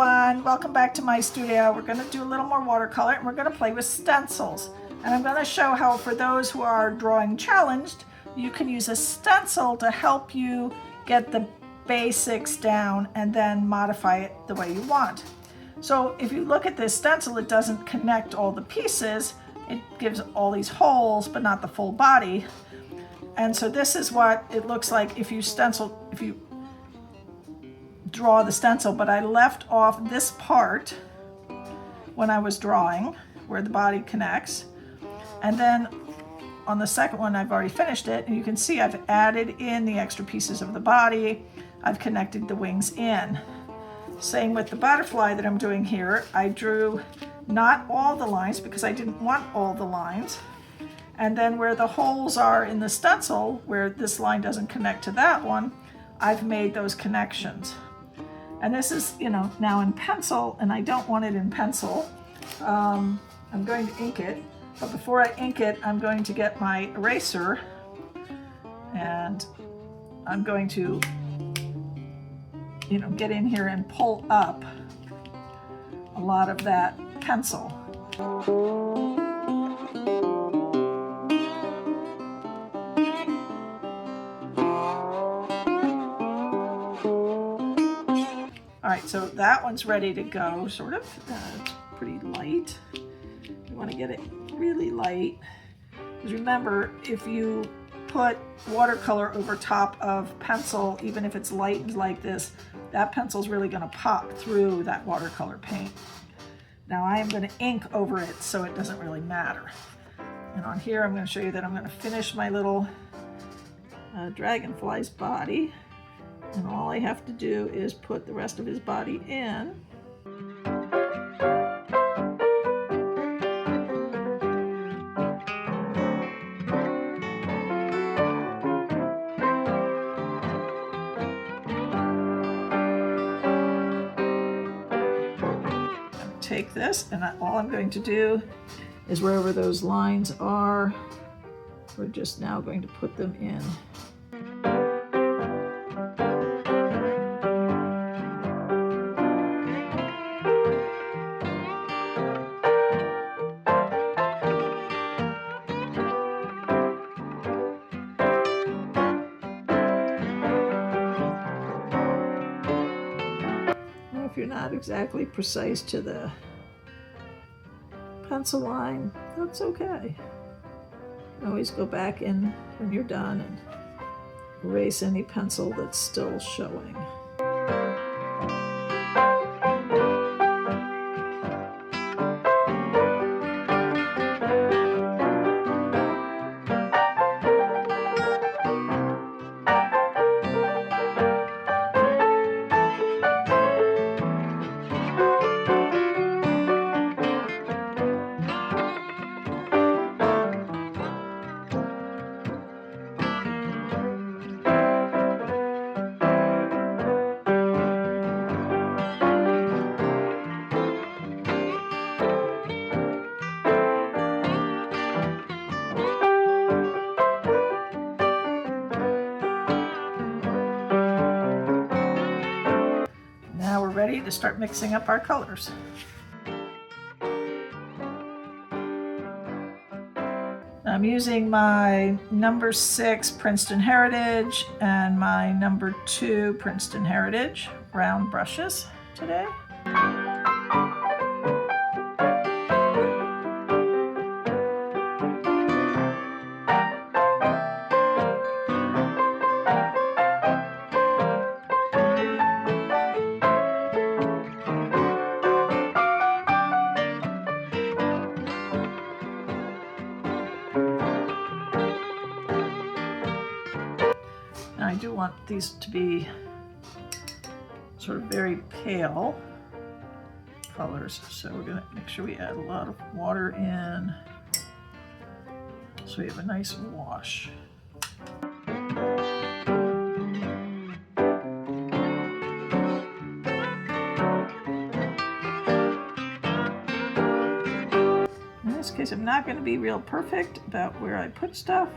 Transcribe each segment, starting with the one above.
everyone, welcome back to my studio. We're going to do a little more watercolor and we're going to play with stencils. And I'm going to show how, for those who are drawing challenged, you can use a stencil to help you get the basics down and then modify it the way you want. So if you look at this stencil, it doesn't connect all the pieces. It gives all these holes, but not the full body. And so this is what it looks like if you draw the stencil, but I left off this part when I was drawing where the body connects. And then on the second one, I've already finished it, and you can see I've added in the extra pieces of the body. I've connected the wings in. Same with the butterfly that I'm doing here. I drew not all the lines because I didn't want all the lines. And then where the holes are in the stencil, where this line doesn't connect to that one, I've made those connections. And this is, now in pencil, and I don't want it in pencil. I'm going to ink it, but before I ink it, I'm going to get my eraser, and I'm going to, get in here and pull up a lot of that pencil. All right, so that one's ready to go, sort of. It's pretty light. You want to get it really light. Because remember, if you put watercolor over top of pencil, even if it's light like this, that pencil's really going to pop through that watercolor paint. Now I am going to ink over it, so it doesn't really matter. And on here, I'm going to show you that I'm going to finish my little dragonfly's body. And all I have to do is put the rest of his body in. Take this, and all I'm going to do is wherever those lines are, we're just now going to put them in. If you're not exactly precise to the pencil line, that's okay. You can always go back in when you're done and erase any pencil that's still showing. Now we're ready to start mixing up our colors. I'm using my number 6 Princeton Heritage and my number 2 Princeton Heritage round brushes today. I do want these to be sort of very pale colors, so we're going to make sure we add a lot of water in so we have a nice wash. In this case, I'm not going to be real perfect about where I put stuff.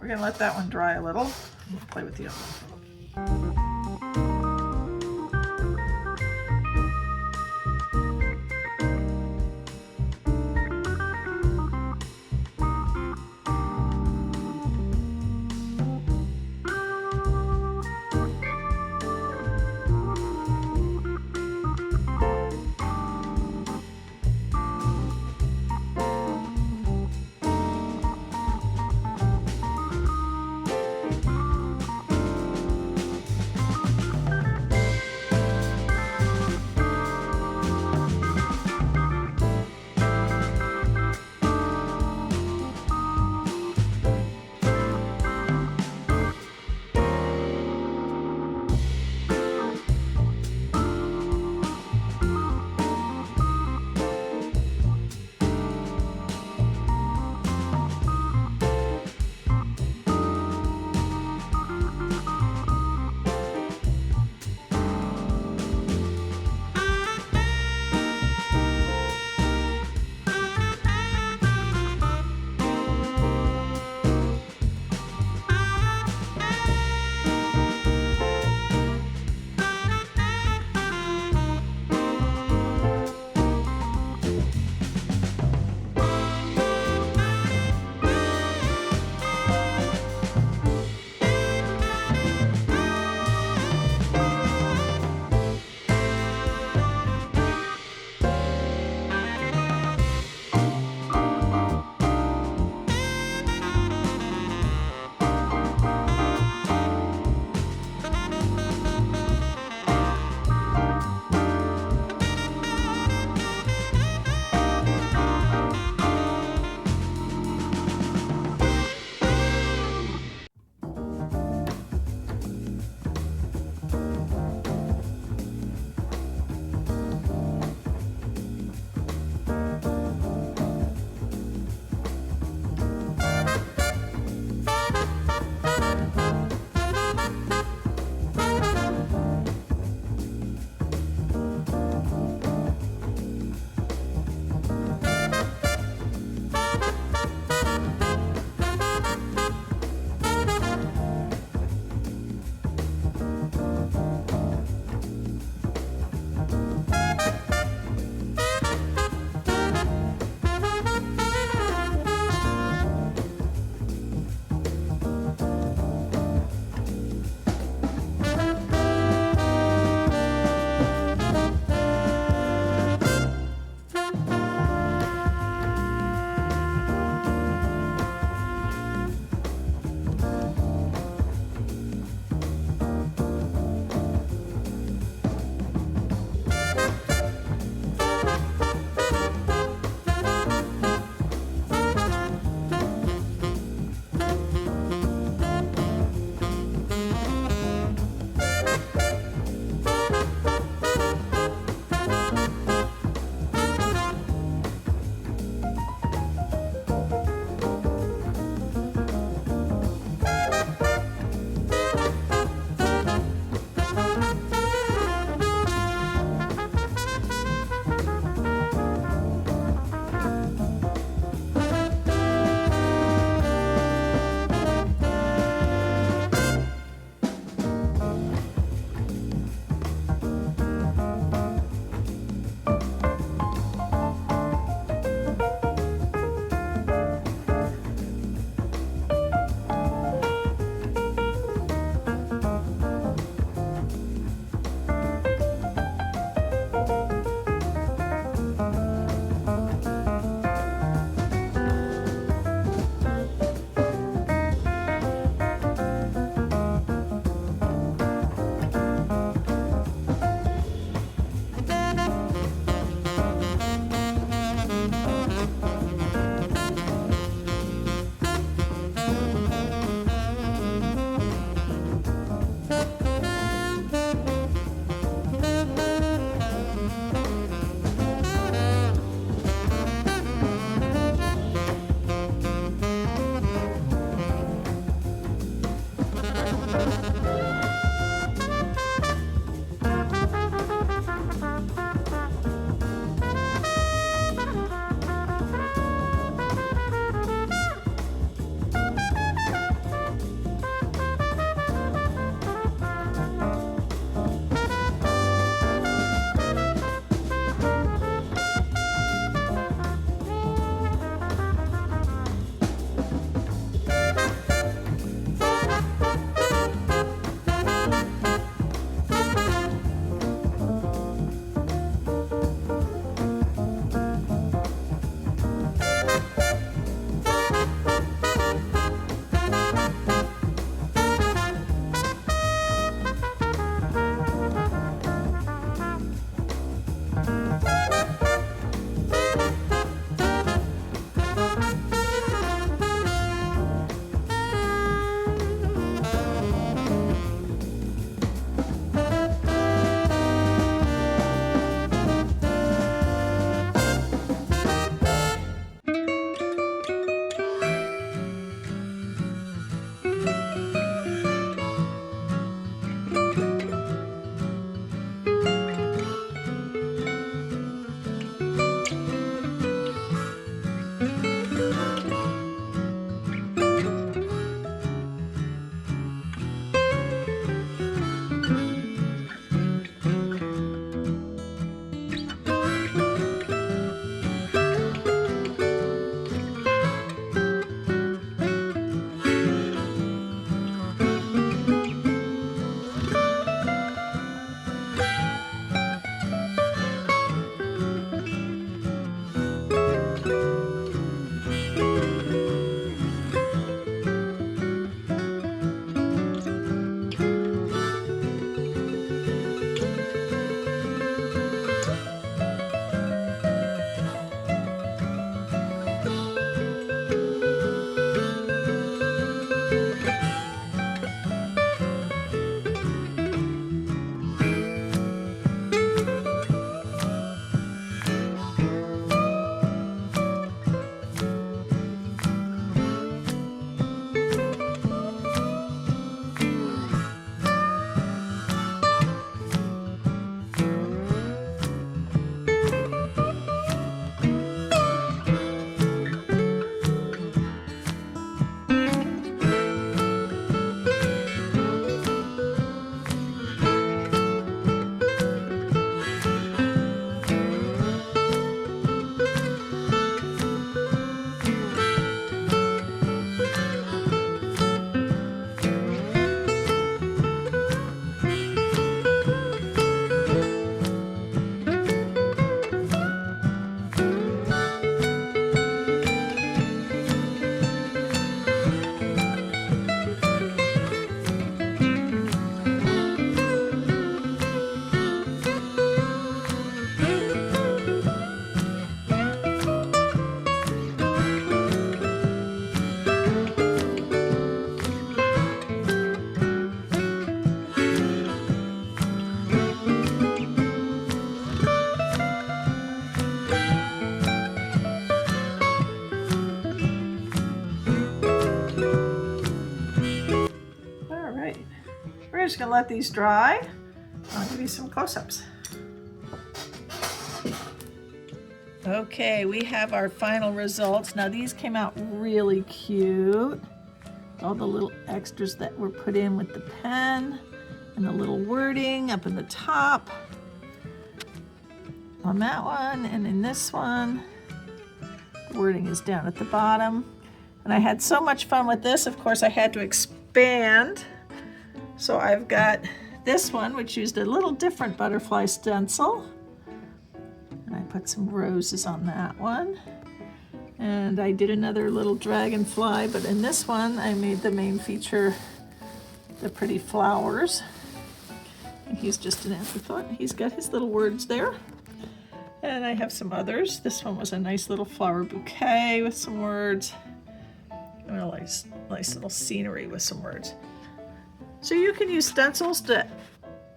we're gonna let that one dry a little. I'm gonna play with the other one. just gonna let these dry. I'll give you some close-ups. Okay, we have our final results. Now these came out really cute. All the little extras that were put in with the pen and the little wording up in the top on that one, and in this one the wording is down at the bottom. And I had so much fun with this. Of course I had to expand, so I've got this one which used a little different butterfly stencil, and I put some roses on that one. And I did another little dragonfly, but in this one I made the main feature the pretty flowers. And he's just an afterthought. He's got his little words there. And I have some others. This one was a nice little flower bouquet with some words. And a nice little scenery with some words. So you can use stencils to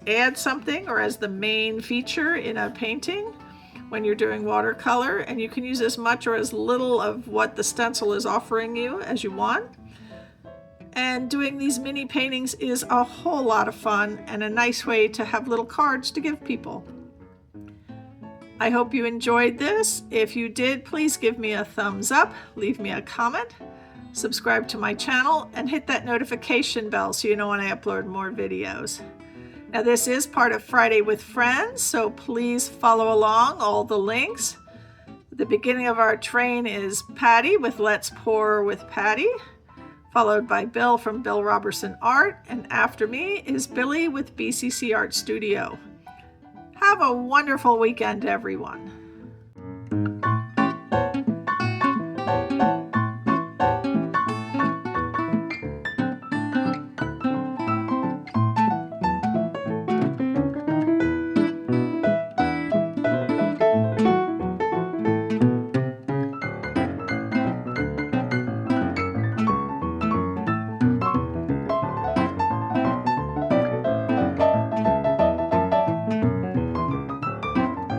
add something or as the main feature in a painting when you're doing watercolor, and you can use as much or as little of what the stencil is offering you as you want. And doing these mini paintings is a whole lot of fun and a nice way to have little cards to give people. I hope you enjoyed this. If you did, please give me a thumbs up, leave me a comment, subscribe to my channel, and hit that notification bell so you know when I upload more videos. Now this is part of Friday with Friends, so please follow along all the links. The beginning of our train is Pattie with Let's Pour with Pattie, followed by Bill from Bill Roberson Art, and after me is Billy with BCC Arts Studio. Have a wonderful weekend, everyone.